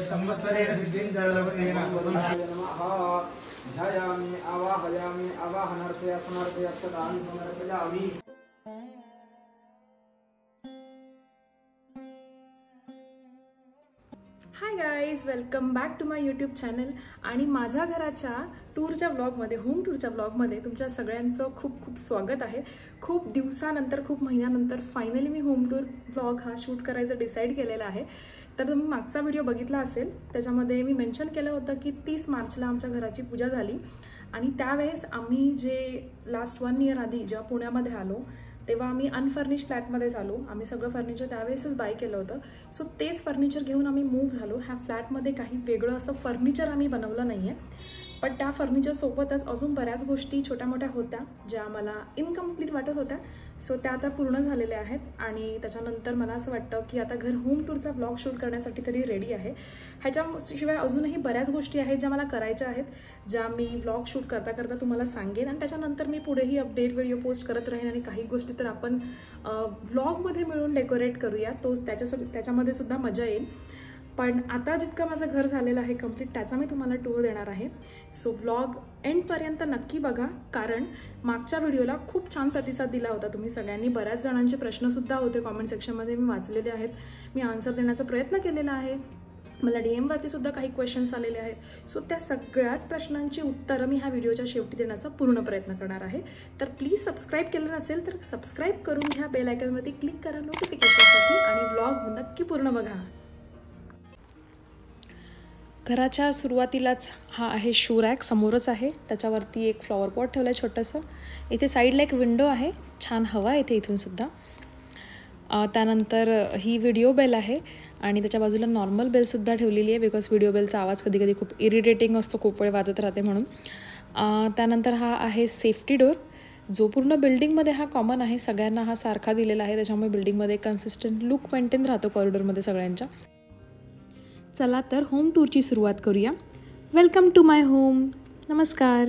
संवत्सरेण सिद्धिं जलवतेन नमः ध्यायामि आवाहयामि आवाहनार्थया समर्पया सदां समर्पयामि। Hi guys, welcome back to my YouTube channel. आणि माझ्या घराच्या टूरच्या व्लॉगमध्ये, होम टूरच्या व्लॉगमध्ये तुमच्या सगळ्यांचं खूप खूप स्वागत आहे। खूप दिवसानंतर, खूप महिन्यानंतर फायनली मी होम टूर व्लॉग हा शूट करायचा डिसाईड केलेला आहे। तर तुम्ही मागचा व्हिडिओ बघितला असेल, त्याच्यामध्ये मी मेन्शन केलं होतं की 30 मार्चला आमच्या घराची पूजा झाली आणि त्यावेळेस आम्ही जे लास्ट 1 इयर आधी जेव्हा पुण्यामध्ये आलो तेव्हा आम्ही अनफर्निश फ्लॅटमध्येच आलो। आम्ही सगळं फर्निचर त्यावेळेसच बाय केलं होतं। सो तेच फर्निचर घेऊन आम्ही मूव्ह झालो। ह्या फ्लॅटमध्ये काही वेगळं असं फर्निचर आम्ही बनवलं नाही आहे, पण त्या फर्निचरसोबतच अजून बऱ्याच गोष्टी छोट्या मोठ्या होत्या ज्या मला इनकम्प्लीट वाटत होत्या। सो त्या आता पूर्ण झालेल्या आहेत आणि त्याच्यानंतर मला असं वाटतं की आता घर होम टूरचा व्लॉग शूट करण्यासाठी तरी रेडी आहे। ह्याच्याशिवाय अजूनही बऱ्याच गोष्टी आहेत ज्या मला करायच्या आहेत, ज्या मी व्लॉग शूट करता करता तुम्हाला सांगेन आणि त्याच्यानंतर मी पुढेही अपडेट व्हिडिओ पोस्ट करत राहीन। आणि काही गोष्टी तर आपण व्लॉगमध्ये मिळून डेकोरेट करूया, त्याच्यामध्ये सुद्धा मजा येईल। पण आता जितकं माझं घर झालेलं आहे कंप्लीट, त्याचा मी तुम्हाला टूर देणार आहे। सो व्लॉग एंडपर्यंत नक्की बघा, कारण मागच्या व्हिडिओला खूप छान प्रतिसाद दिला होता तुम्ही सगळ्यांनी। बऱ्याच जणांचे प्रश्नसुद्धा होते कॉमेंट सेक्शनमध्ये, मी वाचलेले आहेत, मी आन्सर देण्याचा प्रयत्न केलेला आहे। मला DM-वरती सुद्धा काही क्वेश्चन्स आलेले आहेत। सो त्या सगळ्याच प्रश्नांची उत्तरं मी ह्या व्हिडिओच्या शेवटी देण्याचा पूर्ण प्रयत्न करणार आहे। तर प्लीज सबस्क्राईब केलं नसेल तर सबस्क्राईब करून घ्या, बेल आयकॉनवरती क्लिक करा नोटिफिकेशनसाठी आणि व्लॉग नक्की पूर्ण बघा। घराच्या सुरुवातीलाच हा आहे शू रॅक, समोरच आहे, त्याच्यावरती एक फ्लॉवर पॉट ठेवलं आहे छोटंसं। इथे साईडला एक विंडो आहे, छान हवा येते इथून सुद्धा। त्यानंतर ही व्हिडिओ बेल आहे आणि त्याच्या बाजूला नॉर्मल बेलसुद्धा ठेवलेली आहे, बिकॉज व्हिडिओ बेलचा आवाज कधी कधी खूप इरिटेटिंग असतो, खूप वेळ वाजत राहते म्हणून। त्यानंतर हा आहे सेफ्टी डोर, जो पूर्ण बिल्डिंगमध्ये हा कॉमन आहे, सगळ्यांना हा सारखा दिलेला आहे, त्याच्यामुळे बिल्डिंगमध्ये कन्सिस्टंट लुक मेंटेन राहतो कॉरिडॉरमध्ये सगळ्यांच्या। चला तर होम टूरची सुरुवात करूया। वेलकम टू माय होम, नमस्कार।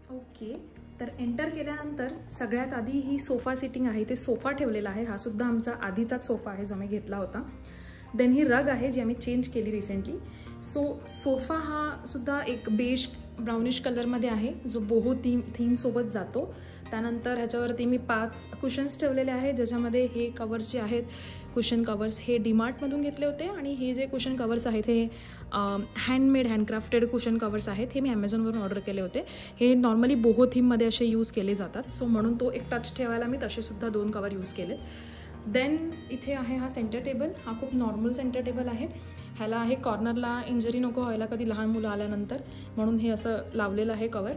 ओके, तर एंटर केल्यानंतर सगळ्यात आधी ही सोफा सिटिंग आहे, ते सोफा ठेवलेला आहे। हा सुद्धा आमचा आधीचाच सोफा आहे जो मी घेतला होता। देन ही रग आहे जी आम्ही चेंज केली रिसेंटली। सो सोफा हा सुद्धा एक बेज ब्राउनिश कलरमध्ये आहे, जो बोहो थीमसोबत जातो। त्यानंतर ह्याच्यावरती मी 5 कुशन्स ठेवलेले आहेत, ज्याच्यामध्ये हे कवर्स जे आहेत, कुशन कवर्स हे डीमार्टमधून घेतले होते आणि हे जे कुशन कवर्स आहेत हे हँडमेड हँडक्राफ्टेड कुशन कवर्स आहेत, हे मी ॲमेझॉनवरून ऑर्डर केले होते। हे नॉर्मली बोहो थीममध्ये असे यूज केले जातात, सो म्हणून तो एक टच ठेवायला मी तसेसुद्धा 2 कवर यूज केले। देन इथे आहे हा सेंटर टेबल, हा खूप नॉर्मल सेंटर टेबल आहे। ह्याला आहे कॉर्नरला इंजरी नको व्हायला कधी लहान मुलं आल्यानंतर, म्हणून हे असं लावलेलं आहे कवर।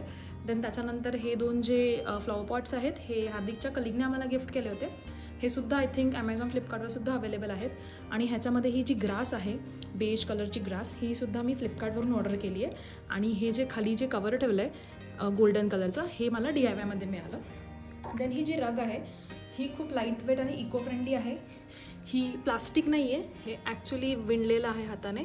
देन त्याच्यानंतर हे 2 जे फ्लॉवर पॉट्स आहेत हे हार्दिकच्या कलिगने आम्हाला गिफ्ट केले होते, हे सुद्धा आय थिंक ॲमेझॉन फ्लिपकार्टवर सुद्धा अवेलेबल आहेत। आणि ह्याच्यामध्ये ही जी ग्रास आहे, बेज कलरची ग्रास, ही सुद्धा मी फ्लिपकार्टवरून ऑर्डर केली आहे। आणि हे जे खाली जे कवर ठेवलं आहे गोल्डन कलरचं, हे मला DIYमध्ये मिळालं। देन ही जी रग आहे ही खूप लाईट वेट आणि इको फ्रेंडली आहे, ही प्लास्टिक नाही आहे, हे ॲक्च्युली विणलेलं आहे हाताने।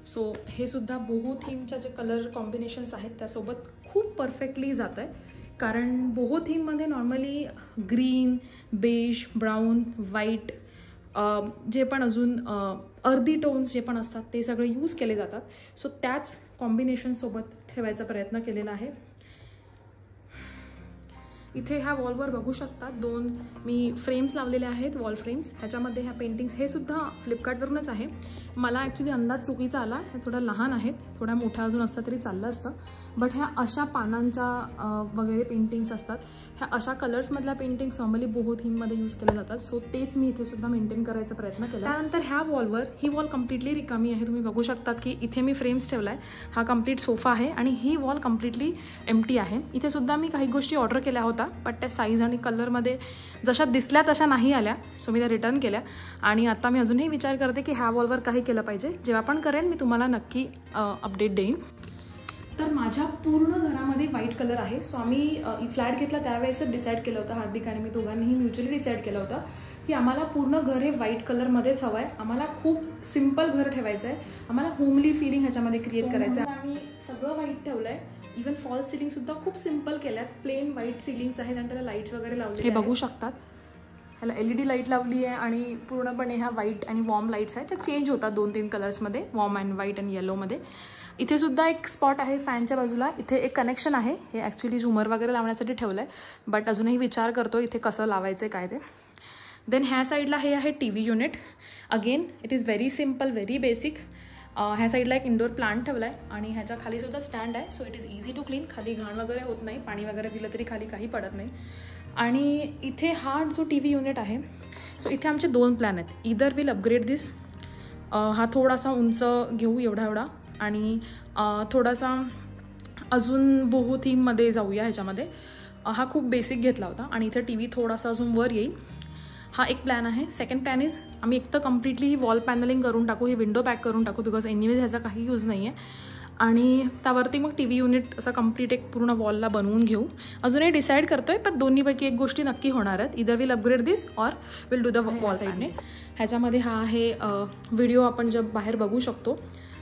सो हे सुद्धा बोहो थीमच्या जे कलर कॉम्बिनेशन्स आहेत त्यासोबत खूप परफेक्टली जात आहे, कारण बोहो थीममध्ये normally green, beige, brown, white जे पण अजून अर्धी टोन्स जे पण असतात ते सगळे यूज केले जातात। सो त्याच कॉम्बिनेशनसोबत ठेवायचा प्रयत्न केलेला आहे। इथे ह्या वॉलवर बघू शकता 2 मी फ्रेम्स लावलेले आहेत, वॉल फ्रेम्स। ह्याच्यामध्ये ह्या पेंटिंग्स हे सुद्धा फ्लिपकार्टवरूनच आहे। मला ॲक्च्युली अंदाज चुकीचा आला, ह्या थोड्या लहान आहेत, थोड्या मोठ्या अजून असतात तरी चाललं असतं, बट ह्या अशा पानांच्या वगैरे पेंटिंग्स असतात, ह्या अशा कलर्समधल्या पेंटिंग्स नॉर्मली बोहो थीममध्ये यूज केल्या जातात। सो तेच मी इथे सुद्धा मेंटेन करायचा प्रयत्न केला। त्यानंतर ह्या वॉलवर, ही वॉल कम्प्लिटली रिकामी आहे, तुम्ही बघू शकतात की इथे मी फ्रेम्स ठेवला आहे, हा कम्प्लीट सोफा आहे आणि ही वॉल कम्प्लिटली एम्प्टी आहे। इथे सुद्धा मी काही गोष्टी ऑर्डर केल्या होत्या, बट त्या साईज आणि कलरमध्ये जशा दिसल्या तशा नाही आल्या, सो मी त्या रिटर्न केल्या। आणि आता मी अजूनही विचार करते की ह्या वॉलवर काही केलं पाहिजे, जेव्हा पण करेन मी तुम्हाला नक्की अपडेट देईन। तर माझ्या पूर्ण घरामध्ये व्हाईट कलर आहे. सो आम्ही फ्लॅट घेतला त्यावेळेसच डिसाईड केलं होतं, हार्दिक आणि मी दोघांनीही म्युच्युअली डिसाईड केलं होतं की आम्हाला पूर्ण घर हे व्हाईट कलरमध्येच हवं आहे. आम्हाला खूप सिम्पल घर ठेवायचं आहे, आम्हाला होमली फिलिंग ह्याच्यामध्ये क्रिएट करायचं आहे. आम्ही सगळं व्हाईट ठेवलं आहे. इवन फॉल्स सिलिंगसुद्धा खूप सिम्पल केल्यात, प्लेन व्हाईट सिलिंग्स आहेत आणि त्याला लाईट्स वगैरे लावले, हे बघू शकतात. ह्याला LED लाईट लावली आहे आणि पूर्णपणे ह्या व्हाईट आणि वॉर्म लाईट्स आहेत, त्या चेंज होतात 2-3 कलर्समध्ये, वॉर्म अँड व्हाईट आणि येलोमध्ये. इथे सुद्धा एक स्पॉट आहे फॅनच्या बाजूला, इथे एक कनेक्शन आहे, हे ॲक्च्युली झुमर वगैरे लावण्यासाठी ठेवलं आहे, बट अजूनही विचार करतो इथे कसं लावायचं आहे काय ते. देन ह्या साईडला हे आहे TV unit. Again it is very simple, very basic. ह्या साईडला एक इंडोर प्लांट ठेवला आहे आणि ह्याच्या खालीसुद्धा स्टँड आहे, so it is easy to clean. खाली घाण वगैरे होत नाही, पाणी वगैरे दिलं तरी खाली काही पडत नाही. आणि इथे हा जो TV युनिट आहे, सो इथे आमचे 2 प्लॅन आहेत. इदर विल अपग्रेड दिस, हा थोडासा उंच घेऊ एवढा आणि थोडासा अजून बोहो थीममध्ये जाऊया ह्याच्यामध्ये. हा खूप बेसिक घेतला होता आणि इथे TV थोडासा अजून वर येईल, हा एक प्लॅन आहे. सेकंड प्लॅन इज आम्ही एक तर कम्प्लिटली ही वॉल पॅनलिंग करून टाकू, ही विंडो पॅक करून टाकू, बिकॉज एनिवेज ह्याचा काही यूज नाही आहे. आणि त्यावरती मग TV युनिट असं कम्प्लीट एक पूर्ण वॉलला बनवून घेऊ. अजूनही डिसाईड करतो आहे, पण दोन्हीपैकी एक गोष्टी नक्की होणार आहेत. Either will upgrade this or will do the wall साईडने. ह्याच्यामध्ये हा आहे व्हिडिओ आपण जब बाहेर बघू शकतो,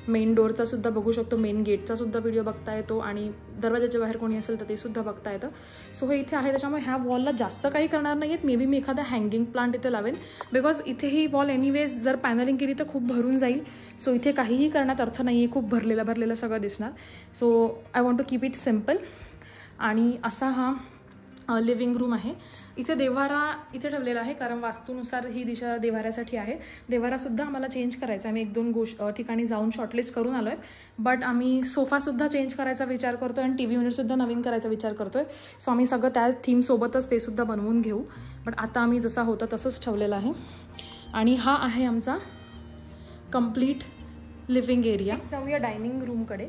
मेन डोअरचा सुद्धा बघू शकतो, मेन गेटचा सुद्धा व्हिडिओ बघता येतो आणि दरवाजाच्या बाहेर कोणी असेल तर ते सुद्धा बघता येतं. सो हे इथे आहे, त्याच्यामुळे ह्या वॉलला जास्त काही करणार नाही आहेत. मे बी मी एखादा हँगिंग प्लांट इथे लावेन, बिकॉज इथे ही वॉल एनिवेज जर पॅनलिंग केली तर खूप भरून जाईल. सो इथे काहीही करण्यात अर्थ नाही आहे, खूप भरलेलं सगळं दिसणार. So I want to keep it simple. आणि असा हा लिव्हिंग रूम आहे. इथे देव्हारा इथे ठेवलेला आहे, कारण वास्तूनुसार ही दिशा देव्हाऱ्यासाठी आहे. देव्हारासुद्धा आम्हाला चेंज करायचा आहे. आम्ही 1-2 ठिकाणी जाऊन शॉर्टलिस्ट करून आलो आहे, बट आम्ही सोफासुद्धा चेंज करायचा विचार करतो आणि TV युनिटसुद्धा नवीन करायचा विचार करतो आहे. सो आम्ही सगळं त्या थीमसोबतच ते सुद्धा बनवून घेऊ, बट आता आम्ही जसा होता तसंच ठेवलेलं आहे. आणि हा आहे आमचा कम्प्लीट लिव्हिंग एरिया. जाऊया डायनिंग रूमकडे.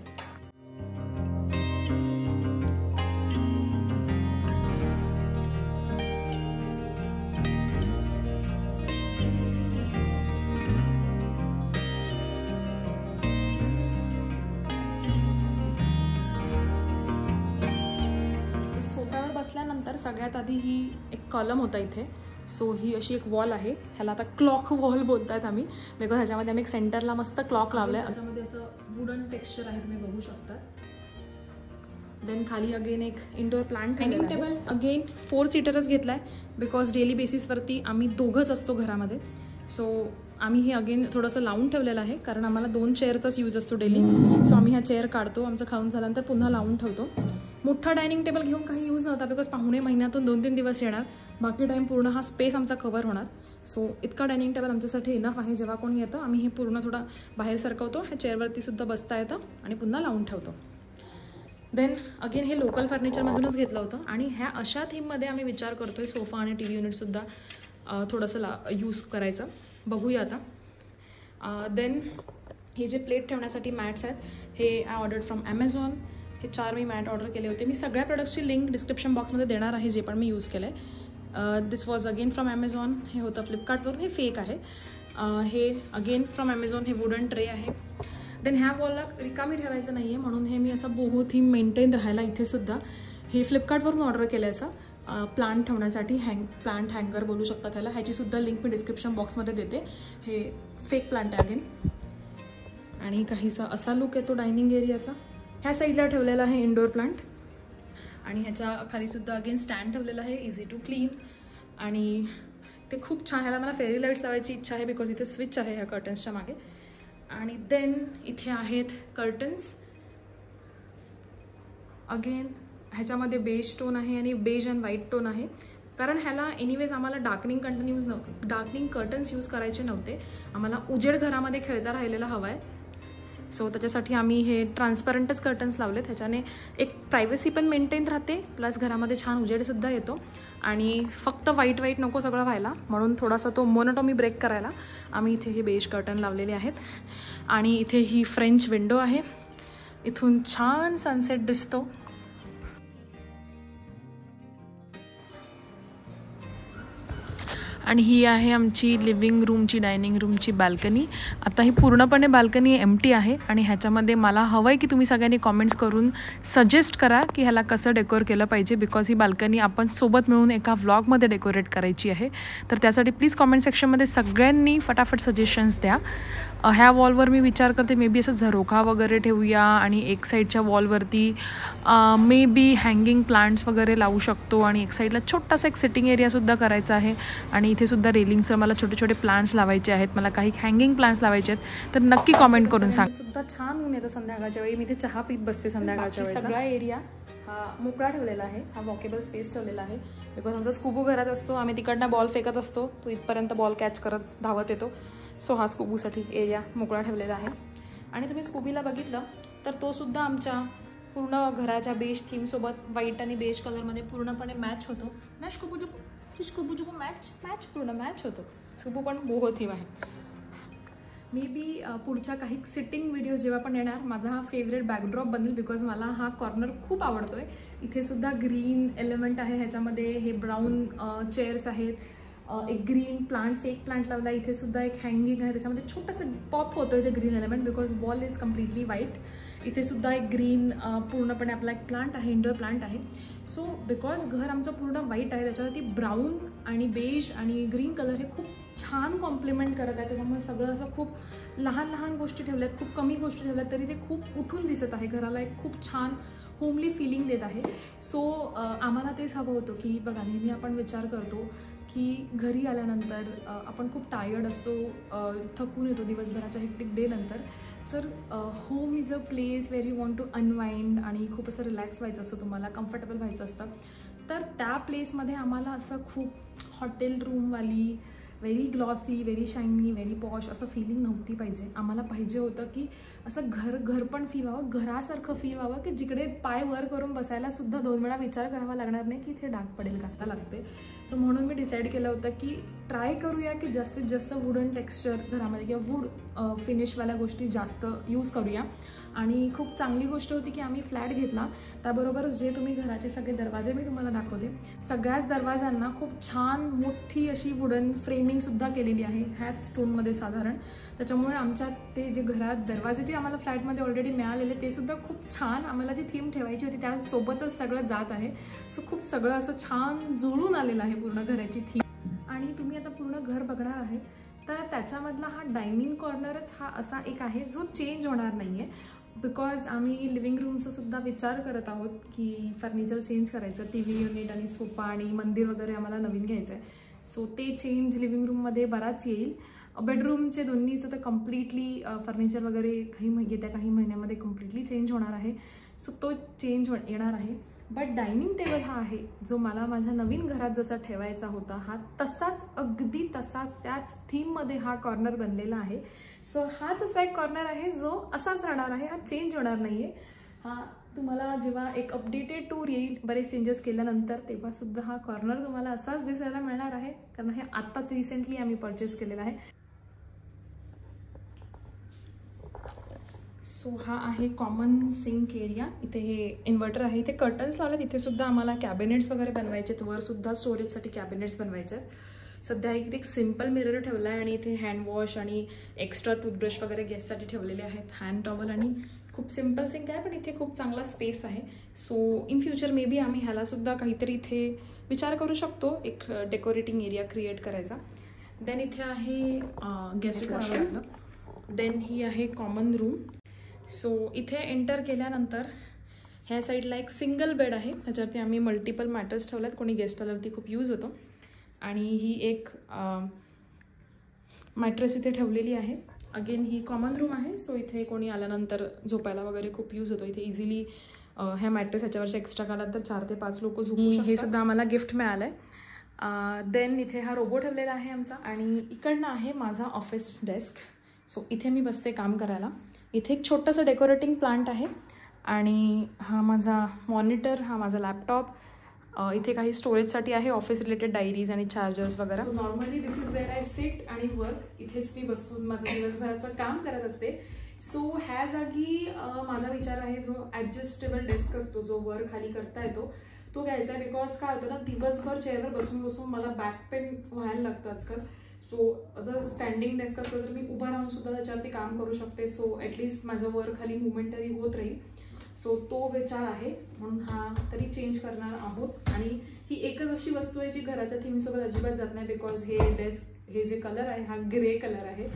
सोफ्यावर बसल्यानंतर सगळ्यात आधी ही एक कॉलम होता इथे. सो ही अशी एक वॉल आहे, ह्याला आता क्लॉक वॉल बोलतात आम्ही, बिकॉज ह्याच्यामध्ये आम्ही एक सेंटरला मस्त क्लॉक लावलं आहे. त्याच्यामध्ये असं वुडन टेक्स्चर आहे, तुम्ही बघू शकता. देन खाली अगेन एक indoor plant, dining table again 4 सीटरच घेतला आहे, बिकॉज डेली बेसिसवरती आम्ही दोघंच असतो घरामध्ये. सो आम्ही हे अगेन थोडंसं लावून ठेवलेलं आहे, कारण आम्हाला 2 चेअरचाच यूज असतो डेली. सो आम्ही ह्या चेअर काढतो, आमचं खाऊन झाल्यानंतर पुन्हा लावून ठेवतो. मोठा डायनिंग टेबल घेऊन काही यूज नव्हता, बिकॉज पाहुणे महिन्यातून 2-3 दिवस येणार, बाकी टाईम पूर्ण हा स्पेस आमचा कव्हर होणार. सो इतका डायनिंग टेबल आमच्यासाठी इनफ आहे. जेव्हा कोणी येतं आम्ही हे पूर्ण थोडा बाहेर सरकवतो, ह्या चेअरवरती सुद्धा बसता येतं आणि पुन्हा लावून ठेवतो. देन अगेन हे लोकल फर्निचरमधूनच घेतलं होतं आणि ह्या अशा थीममध्ये आम्ही विचार करतो आहे सोफा आणि TV युनिटसुद्धा थोडंसं यूज करायचं. बघूया आता. देन हे जे प्लेट ठेवण्यासाठी मॅट्स आहेत, हे आय ऑर्डर्ड फ्रॉम ॲमेझॉन. हे 4 मी मॅट ऑर्डर केले होते. मी सगळ्या प्रोडक्ट्सची लिंक डिस्क्रिप्शन बॉक्समध्ये देणार आहे, जे पण मी यूज केलं आहे. दिस वॉज अगेन फ्रॉम ॲमेझॉन. हे होतं फ्लिपकार्टवरून, हे फेक आहे. हे अगेन फ्रॉम ॲमेझॉन. हे वुडन ट्रे आहे. देन ह्या वॉलला रिकामी ठेवायचं नाही आहे, म्हणून हे मी असं बोहो थीम मेंटेन राहायला इथेसुद्धा हे फ्लिपकार्टवरून ऑर्डर केलं आहे. असं प्लांट ठेवण्यासाठी प्लांट हँगर बोलू शकता त्याला. ह्याचीसुद्धा लिंक मी डिस्क्रिप्शन बॉक्समध्ये देते. हे फेक प्लांट आहे अगेन. आणि काहीसा असा लुक येतो डायनिंग एरियाचा. ह्या साईडला ठेवलेला आहे इंडोर प्लांट आणि ह्याच्या खालीसुद्धा अगेन स्टँड ठेवलेला आहे, इझी टू क्लीन. आणि ते खूप छान. ह्याला मला फेरी लाईट्स लावायची इच्छा आहे, बिकॉज इथे स्विच आहे ह्या कर्टन्सच्या मागे. आणि देन इथे आहेत कर्टन्स. अगेन ह्याच्यामध्ये बेज टोन आहे आणि बेज अँड व्हाईट टोन आहे, कारण ह्याला एनिवेज आम्हाला डार्कनिंग कर्टन्स यूज करायचे नव्हते. आम्हाला उजेड घरामध्ये खेळता राहिलेला हवा आहे. सो त्याच्यासाठी आम्ही हे ट्रान्सपरंटच कर्टन्स लावलेत. ह्याच्याने एक प्रायव्हसी पण मेंटेन राहते, प्लस घरामध्ये छान उजेडसुद्धा येतो. आणि फक्त व्हाईट नको सगळं व्हायला, म्हणून थोडासा तो मोनोटॉमी ब्रेक करायला आम्ही इथे हे बेज कर्टन लावलेले आहेत. आणि इथे ही फ्रेंच विंडो आहे, इथून छान सनसेट दिसतो. आणि ही आहे आमची लिव्हिंग रूमची डायनिंग रूमची बाल्कनी. आता ही पूर्णपणे बाल्कनी एम्प्टी आहे आणि ह्याच्यामध्ये मला हवं आहे की तुम्ही सगळ्यांनी कॉमेंट्स करून सजेस्ट करा की ह्याला कसं डेकोर केलं पाहिजे, बिकॉज ही बाल्कनी आपण सोबत मिळून एका व्लॉगमध्ये डेकोरेट करायची आहे. तर त्यासाठी प्लीज कॉमेंट सेक्शनमध्ये सगळ्यांनी फटाफट सजेशन्स द्या. ह्या वॉलवर मी विचार करते मे बी असं झरोखा वगैरे ठेवूया आणि एक साईडच्या वॉलवरती मे बी हँगिंग प्लांट्स वगैरे लावू शकतो आणि एक साईडला छोटासा एक सिटिंग एरियासुद्धा करायचा आहे आणि इथे सुद्धा रेलिंग्सवर मला छोटे छोटे प्लांट्स लावायचे आहेत, मला काही हँगिंग प्लांट्स लावायचे आहेत. तर नक्की कॉमेंट करून सांग. सुद्धा छान ऊन येतं संध्याकाळच्या वेळी, मी ते चहा पीत बसते संध्याकाळच्या वेळी. सगळा एरिया हा मोकळा ठेवलेला आहे, हा वॉकेबल स्पेस ठेवलेला आहे बिकॉज आमचा स्कूबू घरात असतो, आम्ही तिकडनं बॉल फेकत असतो, तो इथपर्यंत बॉल कॅच करत धावत येतो. सो हा स्कूबूसाठी एरिया मोकळा ठेवलेला आहे. आणि तुम्ही स्कूबीला बघितलं तर तो सुद्धा आमच्या पूर्ण घराच्या बेज थीमसोबत व्हाईट आणि बेज कलरमध्ये पूर्णपणे मॅच होतो ना. स्कूबू मॅच पूर्ण मॅच होतो. स्कूबू पण बोहो थीम आहे. मे बी पुढच्या काही सिटिंग व्हिडिओज जेव्हा पण येणार माझा हा फेवरेट बॅकड्रॉप बनेल बिकॉज मला हा कॉर्नर खूप आवडतो आहे. इथे सुद्धा ग्रीन एलिमेंट आहे, ह्याच्यामध्ये हे ब्राऊन चेअर्स आहेत, एक ग्रीन प्लांट फेक प्लांट लावला, इथे सुद्धा एक हँगिंग आहे, त्याच्यामध्ये छोटंसं पॉप होतो इथे green element because wall is completely white. इथे सुद्धा एक ग्रीन पूर्णपणे आपला एक प्लांट आहे, इंडोर प्लांट आहे. सो बिकॉज घर आमचं पूर्ण व्हाईट आहे त्याच्यावरती ब्राऊन आणि बेज आणि ग्रीन कलर हे खूप छान कॉम्प्लिमेंट करत आहे. त्याच्यामुळे सगळं असं खूप लहान लहान गोष्टी ठेवल्यात, खूप कमी गोष्टी ठेवल्यात तरी ते खूप उठून दिसत आहे, घराला एक खूप छान होमली फिलिंग देत आहे. सो आम्हाला तेच हवं होतं की बघा नेहमी आपण विचार करतो की घरी आल्यानंतर आपण खूप टायर्ड असतो, थकून येतो दिवसभराच्या हेक्टिक डे नंतर. So home is a place where you want to unwind आणि खूप असं रिलॅक्स व्हायचं असतं, तुम्हाला कम्फर्टेबल व्हायचं असतं. तर त्या प्लेसमध्ये आम्हाला असं खूप हॉटेल रूमवाली very glossy, very shiny, very posh असं फिलिंग नव्हती पाहिजे. आम्हाला पाहिजे होतं की असं घर पण फील व्हावं, घरासारखं फील व्हावं की जिकडे पाय वर करून बसायला सुद्धा 2 वेळा विचार करावा लागणार नाही की इथे डाग पडेल का लागते. सो म्हणून मी डिसाईड केलं होतं की ट्राय करूया की जास्तीत जास्त वुडन टेक्स्चर घरामध्ये किंवा वूड फिनिशवाल्या गोष्टी जास्त यूज करूया. आणि खूप चांगली गोष्ट होती की आम्ही फ्लॅट घेतला, त्याबरोबरच जे तुम्ही घराचे सगळे दरवाजे मी तुम्हाला दाखवते, सगळ्याच दरवाजांना खूप छान मोठी अशी वुडन फ्रेमिंगसुद्धा केलेली आहे ह्याच स्टोनमध्ये साधारण. त्याच्यामुळे आमच्या ते जे घरात दरवाजे जे आम्हाला फ्लॅटमध्ये ऑलरेडी मिळालेले ते सुद्धा खूप छान आम्हाला जी थीम ठेवायची होती त्यासोबतच सगळं जात आहे. सो खूप सगळं असं छान जुळून आलेलं आहे पूर्ण घराची थीम. आणि तुम्ही आता पूर्ण घर बघणार आहे तर त्याच्यामधला हा डायनिंग कॉर्नरच हा असा एक आहे जो चेंज होणार नाही आहे बिकॉज आम्ही लिव्हिंग रूमचा सुद्धा विचार करत आहोत की फर्निचर चेंज करायचं, टी व्ही युनिट आणि सोफा आणि मंदिर वगैरे आम्हाला नवीन घ्यायचं आहे. सो ते चेंज लिव्हिंग रूममध्ये बराच येईल. बेडरूमचे दोन्हीचं तर कम्प्लिटली फर्निचर वगैरे काही महिन्यामध्ये कम्प्लिटली चेंज होणार आहे. सो तो चेंज येणार आहे. बट डायनिंग टेबल हा आहे जो मला माझ्या नवीन घरात जसा ठेवायचा होता हा तसाच अगदी तसाच त्याच थीममध्ये हा कॉर्नर बनलेला आहे. सो हाच असा एक कॉर्नर आहे जो असाच राहणार आहे, हा चेंज होणार नाही आहे. हा तुम्हाला जेव्हा एक अपडेटेड टूर येईल बरेच चेंजेस केल्यानंतर तेव्हासुद्धा हा कॉर्नर तुम्हाला असाच दिसायला मिळणार आहे कारण हे आत्ताच रिसेंटली आम्ही परचेस केलेला आहे. सो हा आहे कॉमन सिंक एरिया. इथे हे इन्व्हर्टर आहे, इथे कर्टन्स लावलेत, इथे सुद्धा आम्हाला कॅबिनेट्स वगैरे बनवायचे आहेत, वरसुद्धा स्टोरेजसाठी कॅबिनेट्स बनवायचे आहेत. सध्या एक सिम्पल मिरर ठेवला आहे आणि इथे हँडवॉश आणि एक्स्ट्रा टूथब्रश वगैरे गेस्टसाठी ठेवलेले आहेत, हँड टॉवल आणि खूप सिम्पल सिंक आहे पण इथे खूप चांगला स्पेस आहे. So in future may be आम्ही ह्यालासुद्धा काहीतरी इथे विचार करू शकतो, एक डेकोरेटिंग एरिया क्रिएट करायचा. देन इथे आहे गेस्ट वॉशरूम. देन ही आहे कॉमन रूम. सो इथे एंटर केल्यानंतर ह्या साईडला एक सिंगल बेड आहे, त्याच्यावरती आम्ही मल्टिपल मॅटर्स ठेवल्यात, कोणी गेस्ट आल्यावरती खूप यूज होतो. आणि ही एक मॅट्रेस इथे ठेवलेली आहे. अगेन ही कॉमन रूम आहे, सो इथे कोणी आल्यानंतर झोपायला वगैरे खूप यूज होतो. इथे इझिली ह्या मॅट्रेस ह्याच्यावरच्या एक्स्ट्रा काढला तर 4 ते 5 लोक झोपू शकतात. हे सुद्धा आम्हाला गिफ्ट मिळालं आहे. देन इथे हा रोबो ठेवलेला आहे आमचा आणि इकडनं आहे माझा ऑफिस डेस्क. सो इथे मी बसते काम करायला. इथे एक छोटंसं डेकोरेटिंग प्लांट आहे आणि हा माझा मॉनिटर, हा माझा लॅपटॉप. इथे काही स्टोरेजसाठी आहे, ऑफिस रिलेटेड डायरीज आणि चार्जर्स वगैरे. So normally this is where I sit आणि वर्क. इथेच मी बसून माझं दिवसभराचं काम करत असते. सो ह्या जागी माझा विचार आहे जो ॲडजस्टेबल डेस्क असतो जो वर खाली करता येतो तो घ्यायचा आहे. बिकॉज काय होतं ना, दिवसभर चेअरवर बसून बसून मला बॅक पेन व्हायला लागतं आजकाल. सो जर स्टँडिंग डेस्क असलं तर मी उभं राहून सुद्धा त्याच्यावरती काम करू शकते. सो ॲटलिस्ट माझं वर खाली मुवमेंट तरी होत राहील. सो तो विचार आहे, म्हणून हा तरी चेंज करणार आहोत. आणि ही एकच अशी वस्तू आहे जी घराच्या थीमसोबत अजिबात जात नाही. बिकॉज हे डेस्क, हे जे कलर आहे हा ग्रे कलर आहे.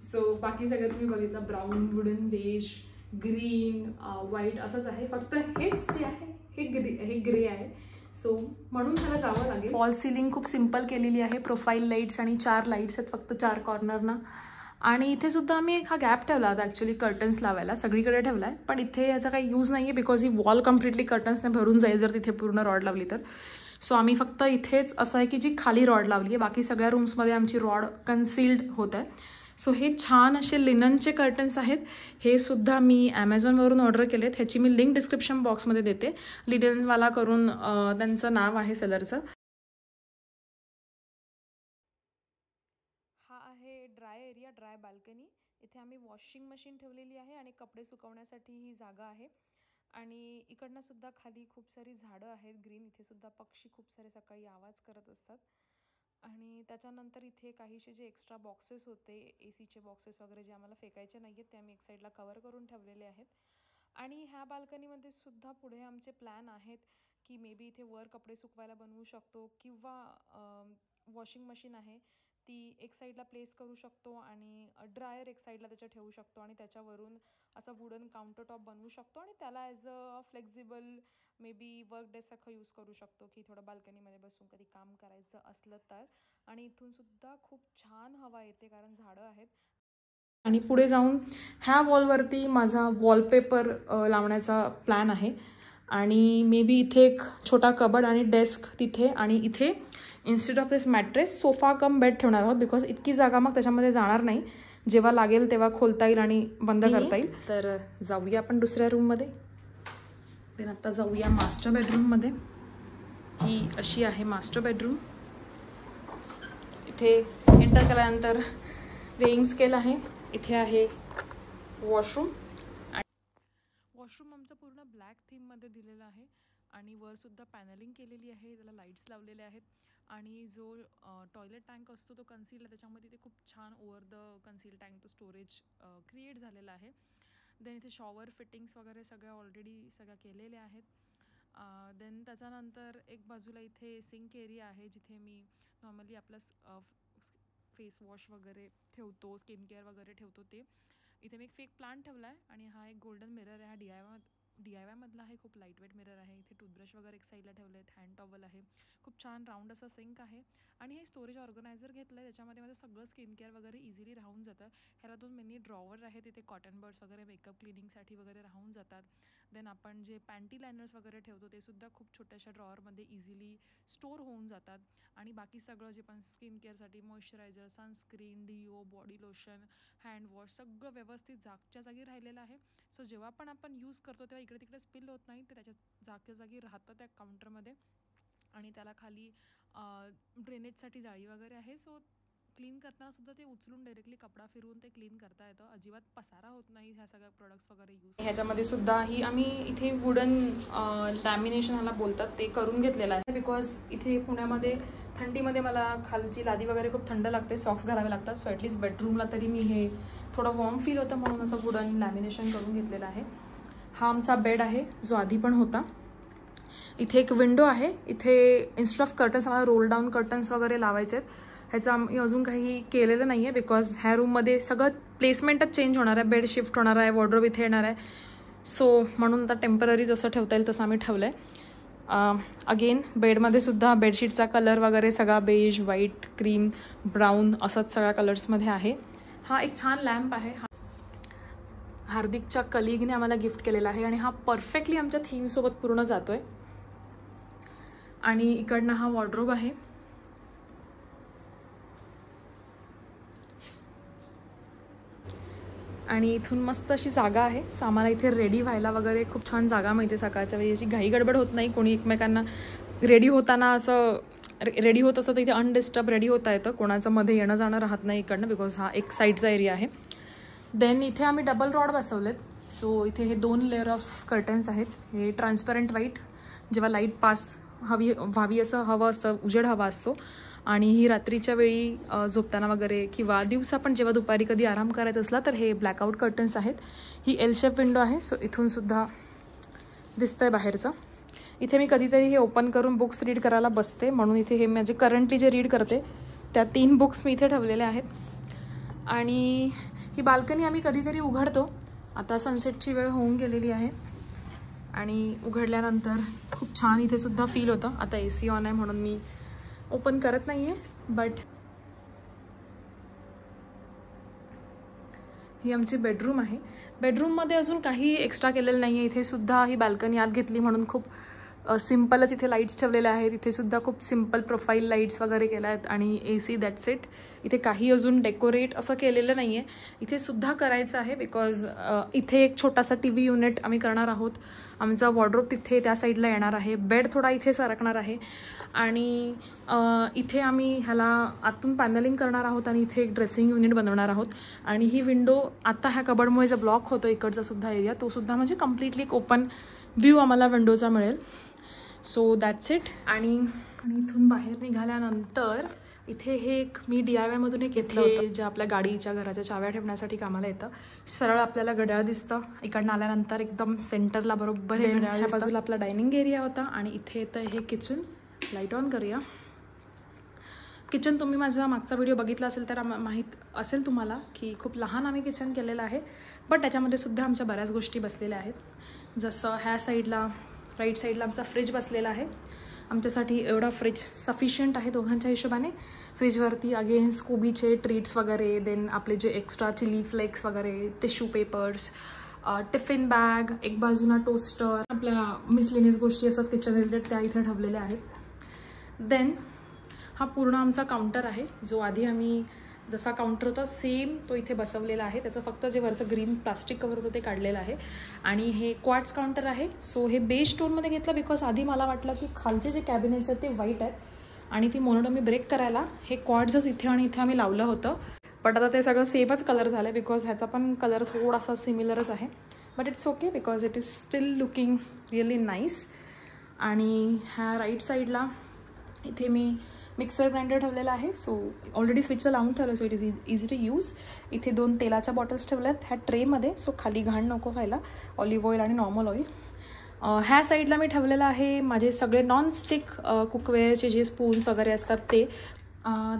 सो बाकी सगळं तुम्ही बघितलं, brown, wooden, beige, green, white असंच आहे. फक्त हेच जे आहे हे ग्रे आहे. सो म्हणून त्याला जावं लागेल. फॉल सिलिंग खूप सिम्पल केलेली आहे. प्रोफाईल लाईट्स आणि 4 लाईट्स आहेत फक्त 4 कॉर्नरना. आणि इथे सुद्धा आम्ही हा गॅप ठेवला होता ॲक्च्युली कर्टन्स लावायला. सगळीकडे ठेवला आहे, पण इथे याचा काही यूज नाही आहे. बिकॉज ही वॉल कम्प्लिटली कर्टन्सने भरून जाईल जर तिथे पूर्ण रॉड लावली तर. सो आम्ही फक्त इथेच असं आहे की जी खाली रॉड लावली आहे, बाकी सगळ्या रूम्समध्ये आमची रॉड कन्सिल्ड होत आहे. सो हे छान असे लिननचे कर्टन्स आहेत. हे सुद्धा मी ॲमेझॉनवरून ऑर्डर केलेत. ह्याची मी लिंक डिस्क्रिप्शन बॉक्समध्ये देते. लिननवाला करून त्यांचं नाव आहे सेलरचं. हा आहे ड्राय एरिया, ड्राय बाल्कनी. इथे आम्ही वॉशिंग मशीन ठेवलेली आहे आणि कपडे सुकवण्यासाठी ही जागा आहे. आणि इकडनं सुद्धा खाली खूप सारी झाडं आहेत ग्रीन. इथे सुद्धा पक्षी खूप सारे सकाळी आवाज करत असतात. आणि त्याच्यानंतर इथे काहीसे जे एक्स्ट्रा बॉक्सेस होते, एसीचे बॉक्सेस वगैरे जे आम्हाला फेकायचे नाही आहेत, ते आम्ही एक साईडला कवर करून ठेवलेले आहेत. आणि ह्या बाल्कनीमध्ये सुद्धा पुढे आमचे प्लॅन आहेत की मे बी इथे वर कपडे सुकवायला बनवू शकतो, किंवा वॉशिंग मशीन आहे ती एक साईडला प्लेस करू शकतो आणि ड्रायर एक साईडला त्याच्या ठेवू शकतो. आणि त्याच्यावरून असं वुडन काउंटर टॉप बनवू शकतो आणि त्याला as a flexible maybe work डेस्कसारखं यूज करू शकतो की थोडं बाल्कनीमध्ये बसून कधी काम करायचं असलं तर. आणि इथून सुद्धा खूप छान हवा येते कारण झाडं आहेत. आणि पुढे जाऊन ह्या वॉलवरती माझा वॉलपेपर लावण्याचा प्लॅन आहे. आणि मे बी इथे एक छोटा कबड आणि डेस्क तिथे, आणि इथे instead of this mattress sofa cum bed ठेवणार आहोत. बिकॉज इतकी जागा मग त्याच्यामध्ये जाणार नाही. जेव्हा लागेल तेव्हा खोलता येईल आणि बंद करता येईल. तर जाऊया आपण दुसऱ्या रूममध्ये. देन आता जाऊया मास्टर बेडरूममध्ये. ही अशी आहे मास्टर बेडरूम. इथे एंटर केल्यानंतर वेइंग स्केल आहे. इथे आहे वॉशरूम. वॉशरूम आमचं पूर्ण ब्लॅक थीममध्ये दिलेलं आहे आणि वरसुद्धा पॅनलिंग केलेली आहे. त्याला लाईट्स लावलेले आहेत. आणि जो टॉयलेट टँक असतो तो कन्सील्ड आहे, त्याच्यामध्ये ते खूप छान ओव्हर द कन्सील टँक तो स्टोरेज क्रिएट झालेला आहे. देन इथे शॉवर फिटिंग्स वगैरे सगळ्या ऑलरेडी सगळ्या केलेल्या आहेत. देन त्याच्यानंतर एक बाजूला इथे सिंक एरिया आहे जिथे मी नॉर्मली आपला फेस वॉश वगैरे ठेवतो, स्किन केअर वगैरे ठेवतो ते. इथे मी एक फेक प्लांट ठेवला आहे आणि हा एक गोल्डन मिरर आहे. हा DIY मधला आहे. खूप लाईटवेट मिरर आहे. इथे टूथब्रश वगैरे एक साईडला ठेवले आहेत. हँड टॉवल आहे. खूप छान राऊंड असा सिंक आहे. आणि हे स्टोरेज ऑर्गनायझर घेतलं आहे. त्याच्यामध्ये माझं सगळं स्किन केअर वगैरे इझिली राहून जातं. ह्याला 2 मिनी ड्रॉवर आहेत. इथे कॉटन बर्ड्स वगैरे मेकअप क्लिनिंगसाठी वगैरे राहून जातात. देन आपण जे पॅन्टी लायनर्स वगैरे ठेवतो ते सुद्धा खूप छोट्याशा ड्रॉवरमध्ये इझिली स्टोर होऊन जातात. आणि बाकी सगळं जे पण स्किन केअरसाठी moisturiser, sunscreen, deo, body lotion, hand wash सगळं व्यवस्थित जागच्या जागी राहिलेलं आहे. सो जेव्हा पण आपण यूज करतो तेव्हा इकडे तिकडे स्पिल होत नाही, तर त्याच्या जागच्या जागी राहतं त्या काउंटरमध्ये. आणि त्याला खाली ड्रेनेजसाठी जाळी वगैरे आहे. सो क्लीन करताना सुद्धा ते उचलून डायरेक्टली कपडा फिरवून ते क्लीन करता येतं. अजिबात पसारा होत नाही ह्या सगळ्या प्रोडक्ट्स वगैरे यूज. ह्याच्यामध्ये सुद्धा ही आम्ही इथे वुडन लॅमिनेशन ह्याला बोलतात ते करून घेतलेलं आहे. बिकॉज इथे पुण्यामध्ये थंडीमध्ये मला खालची लादी वगैरे खूप थंड लागते, सॉक्स घालावे लागतात. सो ॲटलीस्ट बेडरूमला तरी मी हे थोडं वॉर्म फील होतं म्हणून असं वुडन लॅमिनेशन करून घेतलेलं आहे. हा आमचा बेड आहे जो आधी पण होता. इथे एक विंडो आहे. इथे इन्स्टेड ऑफ कर्टन्स आम्हाला रोल डाऊन कर्टन्स वगैरे लावायचे आहेत. ह्याचं आम्ही अजून काही केलेलं नाही आहे बिकॉज ह्या रूममध्ये सगळं प्लेसमेंटच चेंज होणार आहे. बेड शिफ्ट होणार आहे, वॉर्डरोब इथे येणार आहे. सो म्हणून आता टेम्पररी जसं ठेवता येईल तसं आम्ही ठेवलं आहे. अगेन बेडमध्ये सुद्धा बेडशीटचा कलर वगैरे सगळा बेज, व्हाईट, क्रीम, ब्राऊन असंच सगळ्या कलर्समध्ये आहे. हा एक छान लॅम्प आहे. हार्दिकच्या कलिगने आम्हाला गिफ्ट केलेला आहे आणि हा परफेक्टली आमच्या थीमसोबत पूर्ण जातो आहे. आणि इकडनं हा वॉर्डरोब आहे. आणि इथून मस्त अशी जागा आहे. सो आम्हाला इथे रेडी व्हायला वगैरे खूप छान जागा मिळते. सकाळच्या वेळी अशी घाई गडबड होत नाही. कोणी एकमेकांना रेडी होताना असं रेडी होत असं तर इथे अनडिस्टर्ब रेडी होता येतं. कोणाचं मध्ये येणं जाणं राहत नाही इकडनं बिकॉज हा एक साईडचा एरिया आहे. देन इथे आम्ही डबल रॉड बसवलेत. सो इथे हे 2 लेअर ऑफ कर्टन्स आहेत. हे ट्रान्सपरंट व्हाईट जेव्हा लाईट पास व्हावी असं हवं असतं, उजेड हवा असतो. आणि ही रात्रीच्या वेळी झोपताना वगैरे किंवा दिवसा पण जेव्हा दुपारी कधी आराम करायचा असला तर हे ब्लॅकआउट कर्टन्स आहेत. ही एल शेप विंडो आहे. सो इथूनसुद्धा दिसतं आहे बाहेरचं. इथे मी कधीतरी हे ओपन करून बुक्स रीड करायला बसते, म्हणून इथे हे म्हणजे करंटली जे रीड करते त्या 3 बुक्स मी इथे ठेवलेल्या आहेत. आणि ही बाल्कनी आम्ही कधीतरी उघडतो. आता सनसेटची वेळ होऊन गेलेली आहे आणि उघडल्यानंतर खूप छान इथे सुद्धा फील होतं. आता AC ऑन आहे म्हणून मी ओपन करत नाही आहे. बट ही आमची बेडरूम आहे. बेडरूममध्ये अजून काही एक्स्ट्रा केलेलं नाही आहे. इथे सुद्धा ही बाल्कनी आत घेतली म्हणून खूप सिम्पलच इथे लाईट्स ठेवलेल्या आहेत. इथे सुद्धा खूप सिम्पल प्रोफाईल लाईट्स वगैरे केल्या आहेत आणि AC, दॅट्स इट. इथे काही अजून डेकोरेट असं केलेलं नाही आहे. इथे सुद्धा करायचं आहे बिकॉज इथे एक छोटासा TV युनिट आम्ही करणार आहोत. आमचा वॉर्डरोब तिथे त्या साईडला येणार आहे. बेड थोडा इथे सरकणार आहे आणि इथे आम्ही ह्याला आतून पॅनलिंग करणार आहोत आणि इथे एक ड्रेसिंग युनिट बनवणार आहोत. आणि ही विंडो आता ह्या कबडमुळे जो ब्लॉक होतो इकडचा सुद्धा एरिया, तो सुद्धा म्हणजे कम्प्लिटली एक ओपन व्ह्यू आम्हाला विंडोचा मिळेल. So that's it. आणि इथून बाहेर निघाल्यानंतर इथे हे एक मी DIY मधून एक घेतलं होतं, जे आपल्या गाडीच्या घराच्या चाव्या ठेवण्यासाठी कामाला येतं. सरळ आपल्याला घड्याळ दिसतं. इकडनं आल्यानंतर एकदम सेंटरला बरोबर हे घड्याळ. ह्या बाजूला आपला डायनिंग एरिया होता आणि इथे येतं हे किचन. लाईट ऑन करूया. किचन तुम्ही माझा मागचा व्हिडिओ बघितला असेल तर माहीत असेल तुम्हाला की खूप लहान आम्ही किचन केलेलं आहे. बट त्याच्यामध्ये सुद्धा आमच्या बऱ्याच गोष्टी बसलेल्या आहेत. जसं ह्या साईडला राईट साईडला आमचा फ्रीज बसलेला आहे. आमच्यासाठी एवढा फ्रीज सफिशियंट आहे दोघांच्या हिशोबाने. फ्रीजवरती अगेन स्कूबीचे ट्रीट्स वगैरे, देन आपले जे एक्स्ट्रा चिली फ्लेक्स वगैरे, टिश्यू पेपर्स, टिफिन बॅग, एक बाजूला टोस्टर, आपल्या मिसलेनियस गोष्टी असतात किचन रिलेटेड त्या इथे ठेवलेल्या आहेत. देन हा पूर्ण आमचा काउंटर आहे, जो आधी आम्ही जसा काउंटर होता सेम तो इथे बसवलेला आहे. त्याचं फक्त जे वरचं ग्रीन प्लास्टिक कवर होतं ते काढलेलं आहे. आणि हे क्वार्ट्स काउंटर आहे. सो हे बेज टोनमध्ये घेतलं बिकॉज आधी मला वाटलं की खालचे जे कॅबिनेट्स आहेत ते व्हाईट आहेत आणि ती मोनोटोमी ब्रेक करायला हे क्वार्ट्सच इथे आणि इथे आम्ही लावलं होतं. बट आता ते सगळं सेमच कलर झालं आहे बिकॉज ह्याचा पण कलर थोडासा सिमिलरच आहे. But it's okay because it is steel looking really nice. आणि ह्या राईट साईडला इथे मी मिक्सर ग्राइंडर ठेवलेला आहे. सो ऑलरेडी स्विचला लावून ठेवलं, so it is easy to use. इथे 2 तेलाच्या बॉटल्स ठेवल्यात ह्या ट्रेमध्ये, सो खाली घाण नको व्हायला. ऑलिव्ह ऑइल आणि नॉर्मल ऑइल. ह्या साईडला मी ठेवलेलं आहे माझे सगळे नॉनस्टिक कुकवेअरचे जे स्पून्स वगैरे असतात ते.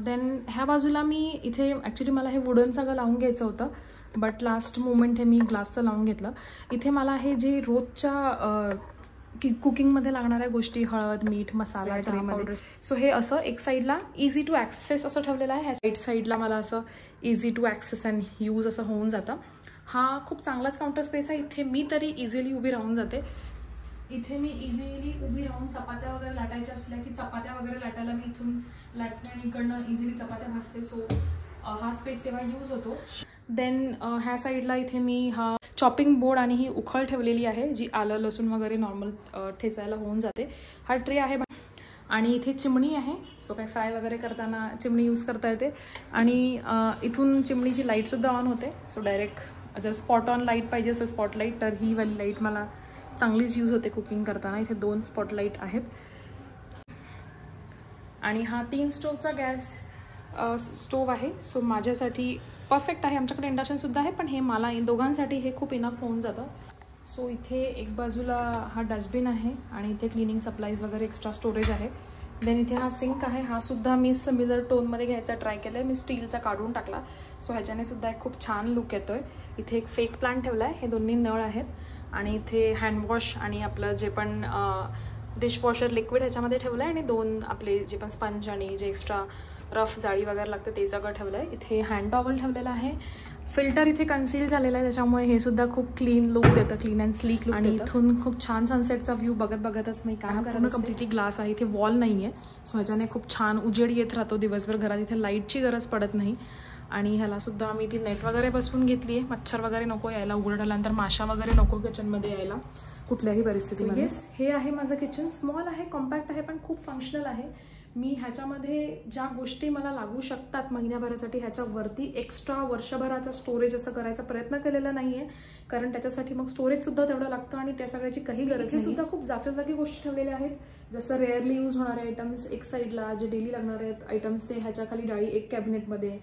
देन ह्या बाजूला मी इथे ॲक्च्युली मला हे वुडन सगळं लावून घ्यायचं होतं, बट लास्ट मोमेंट हे मी ग्लासचं लावून घेतलं. इथे मला हे जे रोजच्या कुकिंगमध्ये लागणाऱ्या गोष्टी, हळद, मीठ, मसाला ट्रेमध्ये, सो हे असं एक साईडला इझी टू ॲक्सेस असं ठेवलेलं आहे. ह्या साईडला मला असं easy to access and use असं होऊन जातं. हा खूप चांगलाच काउंटर स्पेस आहे. इथे मी तरी इझिली उभी राहून जाते. इथे मी इझिली उभी राहून चपात्या वगैरे लाटायच्या असल्या की चपात्या वगैरे लाटायला मी इथून लाटते आणि इकडनं इझिली चपात्या भाजते. सो हा स्पेस तेव्हा यूज होतो. देन ह्या साईडला इथे मी हा चॉपिंग बोर्ड आणि ही उखळ ठेवलेली आहे, जी आलं लसूण वगैरे नॉर्मल ठेचायला होऊन जाते. हा ट्रे आहे आणि इथे चिमणी आहे. सो काही फ्राय वगैरे करताना चिमणी यूज करता येते. आणि इथून चिमणीची लाईटसुद्धा ऑन होते. सो डायरेक्ट जर स्पॉट ऑन लाईट पाहिजे असेल स्पॉटलाईट, तर ही वाली लाईट मला चांगलीच यूज होते कुकिंग करताना. इथे 2 स्पॉटलाईट आहेत. आणि हा 3 स्टोवचा गॅस स्टोव आहे. सो माझ्यासाठी परफेक्ट आहे. आमच्याकडे इंडक्शनसुद्धा आहे, पण हे मला दोघांसाठी हे खूप इनफ होऊन जातं. सो इथे एक बाजूला हा डस्टबिन आहे आणि इथे क्लिनिंग सप्लाईज वगैरे एक्स्ट्रा स्टोरेज आहे. देन इथे हा सिंक आहे. हा सुद्धा मी सिमिलर टोनमध्ये घ्यायचा ट्राय केला आहे. मी स्टीलचा काढून टाकला. सो ह्याच्याने सुद्धा एक खूप छान लुक येतो आहे. इथे एक फेक प्लांट ठेवला आहे. हे दोन्ही नळ आहेत. आणि इथे हँडवॉश आणि आपलं जे पण डिशवॉशर लिक्विड ह्याच्यामध्ये ठेवलं आहे आणि 2 आपले जे पण स्पंज आणि जे एक्स्ट्रा रफ जाळी वगैरे लागते ते सगळं ठेवलं आहे. इथे हँड टॉवल ठेवलेला आहे. फिल्टर इथे कन्सील झालेला आहे, त्याच्यामुळे हे सुद्धा खूप क्लीन लुक देतं, क्लीन अँड स्लीक लुक. आणि इथून खूप छान सनसेटचा व्ह्यू बघतच मी काम करणं. कम्प्लिटली ग्लास आहे. इथे वॉल नाही आहे. सो ह्याच्याने खूप छान उजेड येत राहतो दिवसभर घरात. इथे लाईटची गरज पडत नाही. आणि ह्यालासुद्धा आम्ही ती नेट वगैरे बसवून घेतली आहे. मच्छर वगैरे नको यायला, उघडल्यानंतर माशा वगैरे नको किचनमध्ये यायला कुठल्याही परिस्थितीमध्ये. येस, हे आहे माझं किचन. स्मॉल आहे, कॉम्पॅक्ट आहे, पण खूप फंक्शनल आहे. मी ह्याच्यामध्ये ज्या गोष्टी मला लागू शकतात महिन्याभरासाठी ह्याच्यावरती एक्स्ट्रा वर्षभराचा स्टोरेज असं करायचा प्रयत्न केलेला नाही आहे, कारण त्याच्यासाठी मग स्टोरेजसुद्धा तेवढं लागतं आणि त्या सगळ्याची काही गरज नाही. सुद्धा खूप जागच्या जागी गोष्टी ठेवलेल्या आहेत, जसं रेअरली यूज होणारे आयटम्स एक साईडला, जे डेली लागणारे आहेत आयटम्स ते ह्याच्या खाली डाळी एक कॅबिनेटमध्ये,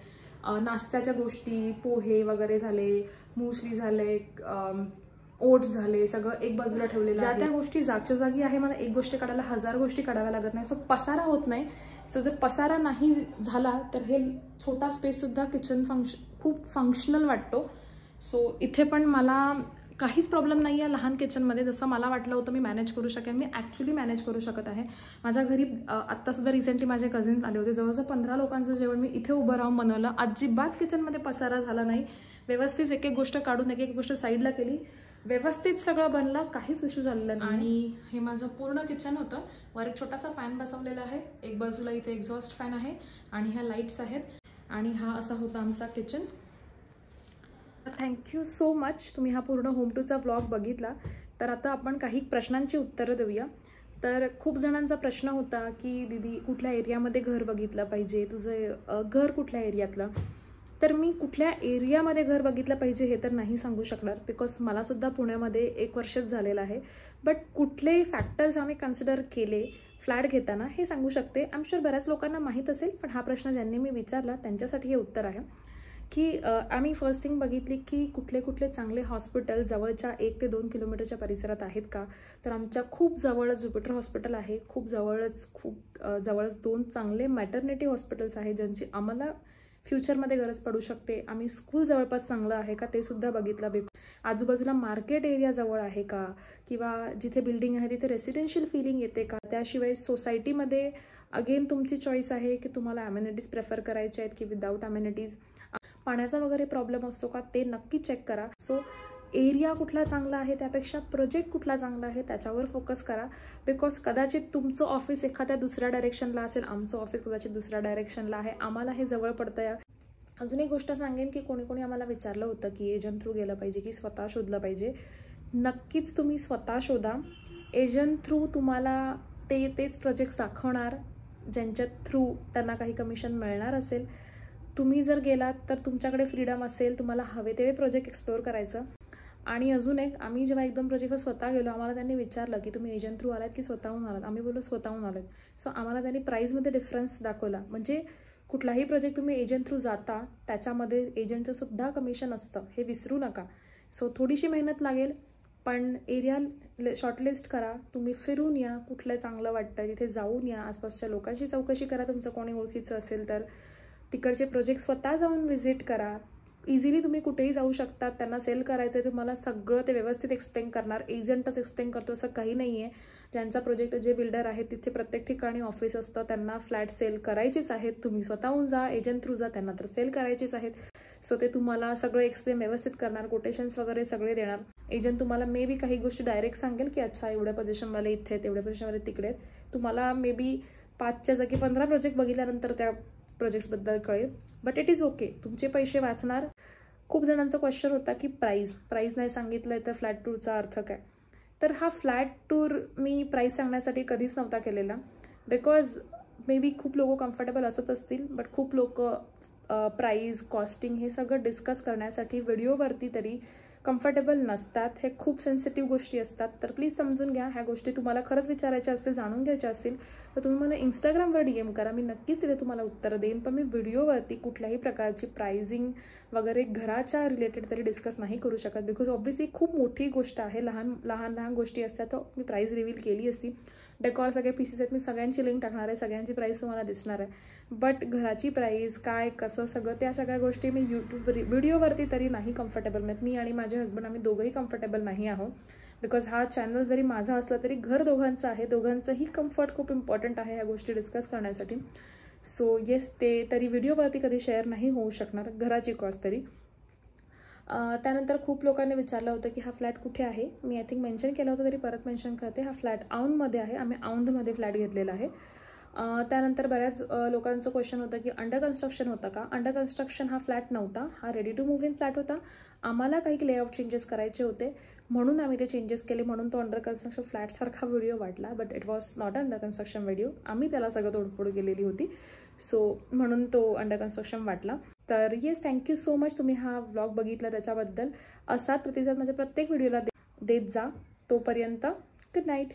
नाश्त्याच्या गोष्टी पोहे वगैरे झाले, मुसली झाले, ओट्स झाले, सगळं एक बाजूला ठेवलेलं आहे. त्या गोष्टी जागच्या जागी आहे, मला एक गोष्ट काढायला 1000 गोष्टी काढाव्या लागत नाही. सो पसारा होत नाही. सो जर पसारा नाही झाला तर हे छोटा स्पेससुद्धा किचन खूप फंक्शनल वाटतो. सो इथे पण मला काहीच प्रॉब्लेम नाही आहे लहान किचनमध्ये. जसं मला वाटलं होतं मी मॅनेज करू शकेन, मी ॲक्च्युली मॅनेज करू शकत आहे. माझ्या घरी आत्तासुद्धा रिसेंटली माझे कझिन्स आले होते, जवळजवळ 15 लोकांचं जेवण मी इथे उभं राहून बनवलं. अजिबात किचनमध्ये पसारा झाला नाही. व्यवस्थित एक एक गोष्ट काढून एक एक गोष्ट साईडला केली, व्यवस्थित सगळं बनलं, काहीच इश्यू झालेला नाही. आणि हे माझं पूर्ण किचन होतं. वर एक छोटासा फॅन बसवलेला आहे, एक बाजूला इथे एक्झॉस्ट फॅन आहे आणि ह्या लाईट्स आहेत. आणि हा असा होता आमचा किचन. थँक्यू सो मच, तुम्ही हा पूर्ण होम टूरचा व्लॉग बघितला. तर आता आपण काही प्रश्नांची उत्तरं देऊया. तर खूप जणांचा प्रश्न होता की दीदी कुठल्या एरियामध्ये घर बघितलं पाहिजे, तुझं घर कुठल्या एरियातलं. तर मी कुठल्या एरियामध्ये घर बघितलं पाहिजे हे तर नाही सांगू शकणार, बिकॉज मलासुद्धा पुण्यामध्ये 1 वर्षच झालेलं आहे. बट कुठले फॅक्टर्स आम्ही कन्सिडर केले फ्लॅट घेताना हे सांगू शकते. आय एम शुअर बऱ्याच लोकांना माहीत असेल, पण हा प्रश्न ज्यांनी मी विचारला त्यांच्यासाठी हे उत्तर आहे की आम्ही फर्स्ट थिंग बघितली की कुठले कुठले चांगले हॉस्पिटल जवळच्या 1 ते 2 किलोमीटरच्या परिसरात आहेत का. तर आमच्या खूप जवळच ज्युपिटर हॉस्पिटल आहे, खूप जवळच 2 चांगले मॅटर्निटी हॉस्पिटल्स आहेत ज्यांची आम्हाला फ्युचरमध्ये गरज पडू शकते. आम्ही स्कूल जवळपास चांगलं आहे का ते सुद्धा बघितलं. आजूबाजूला मार्केट एरिया जवळ आहे का, किंवा जिथे बिल्डिंग आहे तिथे रेसिडेन्शियल फिलिंग येते का. त्याशिवाय सोसायटीमध्ये अगेन तुमची चॉईस आहे की तुम्हाला ॲम्युनिटीज प्रेफर करायचे आहेत की विदाऊट ॲम्युनिटीज. पाण्याचा वगैरे प्रॉब्लेम असतो का ते नक्की चेक करा. सो एरिया कुठला चांगला आहे त्यापेक्षा प्रोजेक्ट कुठला चांगला आहे त्याच्यावर फोकस करा. बिकॉज कदाचित तुमचं ऑफिस एखाद्या दुसऱ्या डायरेक्शनला असेल, आमचं ऑफिस कदाचित दुसऱ्या डायरेक्शनला आहे, आम्हाला हे जवळ पडतं आहे. अजून एक गोष्ट सांगेन की कोणी कोणी आम्हाला विचारलं होतं की एजंट थ्रू गेलं पाहिजे की स्वतः शोधलं पाहिजे. नक्कीच तुम्ही स्वतः शोधा. एजंट थ्रू तुम्हाला तेच प्रोजेक्ट्स दाखवणार ज्यांच्या थ्रू त्यांना काही कमिशन मिळणार असेल. तुम्ही जर गेलात तर तुमच्याकडे फ्रीडम असेल, तुम्हाला हवे तेवे प्रोजेक्ट एक्सप्लोअर करायचं. आणि अजून एक, आम्ही जेव्हा 1-2 प्रोजेक्टवर स्वतः गेलो, आम्हाला त्यांनी विचारलं की तुम्ही एजंट थ्रू आलात की स्वतःहून आलात. आम्ही बोललो स्वतःहून आलात. सो आम्हाला त्यांनी प्राईजमध्ये डिफरन्स दाखवला. म्हणजे कुठलाही प्रोजेक्ट तुम्ही एजंट थ्रू जाता त्याच्यामध्ये एजंटचं सुद्धा कमिशन असतं, हे विसरू नका. सो थोडीशी मेहनत लागेल, पण एरिया शॉर्टलिस्ट करा, तुम्ही फिरून या, कुठलं चांगलं वाटतं तिथे जाऊन या, आसपासच्या लोकांशी चौकशी करा, तुमचं कोणी ओळखीचं असेल तर. तिकडचे प्रोजेक्ट स्वतः जाऊन व्हिजिट करा. इझिली तुम्ही कुठेही जाऊ शकतात. त्यांना सेल करायचं आहे तुम्हाला सगळं ते व्यवस्थित एक्सप्लेन करणार. एजंटच एक्सप्लेन करतो असं काही नाही आहे. ज्यांचा प्रोजेक्ट जे बिल्डर आहेत तिथे प्रत्येक ठिकाणी ऑफिस असतं, त्यांना फ्लॅट सेल करायचीच आहेत. तुम्ही स्वतःहून जा, एजंट थ्रू जा, त्यांना तर सेल करायचीच आहेत. सो ते तुम्हाला सगळं एक्सप्लेन व्यवस्थित करणार, कोटेशन्स वगैरे सगळे देणार. एजंट तुम्हाला मे बी काही गोष्टी डायरेक्ट सांगेल की अच्छा एवढ्या पोझिशनवाले इथे आहेत, एवढ्या पोझिशनवाले तिकडे आहेत. तुम्हाला मे बी 5च्या जागी 15 प्रोजेक्ट बघितल्यानंतर त्या प्रोजेक्ट्सबद्दल कळेल. बट इट इज ओके, तुमचे पैसे वाचणार. खूप जणांचा क्वेश्चन होता की प्राईस नाही सांगितलं तर फ्लॅट टूरचा अर्थ काय. तर हा फ्लॅट टूर मी प्राईस सांगण्यासाठी कधीच नव्हता केलेला. बिकॉज मे बी खूप लोक कम्फर्टेबल असत असतील, बट खूप लोक प्राईस, कॉस्टिंग हे सगळं डिस्कस करण्यासाठी व्हिडिओवरती तरी कम्फर्टेबल नसतात. हे खूप सेन्सिटिव्ह गोष्टी असतात. तर प्लीज समजून घ्या. ह्या गोष्टी तुम्हाला खरंच विचारायच्या असतील, जाणून घ्यायच्या असतील तर तुम्ही मला इंस्टाग्रामवर DM करा. मी नक्कीच तिथे तुम्हाला उत्तरं देईन. पण मी व्हिडिओवरती कुठल्याही प्रकारची प्राइसिंग वगैरे घराच्या रिलेटेड तरी डिस्कस नाही करू शकत. बिकॉज ऑब्व्हियसली खूप मोठी गोष्ट आहे. लहान गोष्टी असतात तर मी प्राईस रिव्हील केली असती. डेकॉर सगळे पीसेस आहेत, मी सगळ्यांची लिंक टाकणार आहे, सगळ्यांची प्राईस तुम्हाला दिसणार आहे. बट घराची प्राईस काय कसं सगळं त्या सगळ्या गोष्टी मी व्हिडिओवरती तरी नाही कम्फर्टेबल. मी आणि माझे हस्बंड आम्ही दोघंही कम्फर्टेबल नाही आहोत. बिकॉज हा चॅनल जरी माझा असला तरी घर दोघांचं आहे. दोघांचंही कम्फर्ट खूप इम्पॉर्टंट आहे ह्या गोष्टी डिस्कस करण्यासाठी. सो येस, ते तरी व्हिडिओवरती कधी शेअर नाही होऊ शकणार, घराची कॉस्ट तरी. त्यानंतर खूप लोकांनी विचारलं होतं की हा फ्लॅट कुठे आहे. मी आय थिंक मेन्शन केलं होतं तरी परत मेन्शन करते. हा फ्लॅट औंधमध्ये आहे. आम्ही औंधमध्ये फ्लॅट घेतलेला आहे. त्यानंतर बऱ्याच लोकांचं क्वेश्चन होतं की अंडर कन्स्ट्रक्शन होतं का. अंडर कन्स्ट्रक्शन हा फ्लॅट नव्हता, हा ready to move in flat होता. आम्हाला काही लेआउट चेंजेस करायचे होते. म्हणून आम्ही ते चेंजेस केले, म्हणून तो अंडर कन्स्ट्रक्शन फ्लॅटसारखा व्हिडिओ वाटला, but it was not under construction video. आम्ही त्याला सगळं तोडफोड केलेली होती, सो म्हणून तो अंडर कन्स्ट्रक्शन वाटला. तर येस, थँक्यू सो मच तुम्ही हा व्लॉग बघितला त्याच्याबद्दल. असा प्रतिसाद माझ्या प्रत्येक व्हिडिओला देत जा. तोपर्यंत गुड नाईट.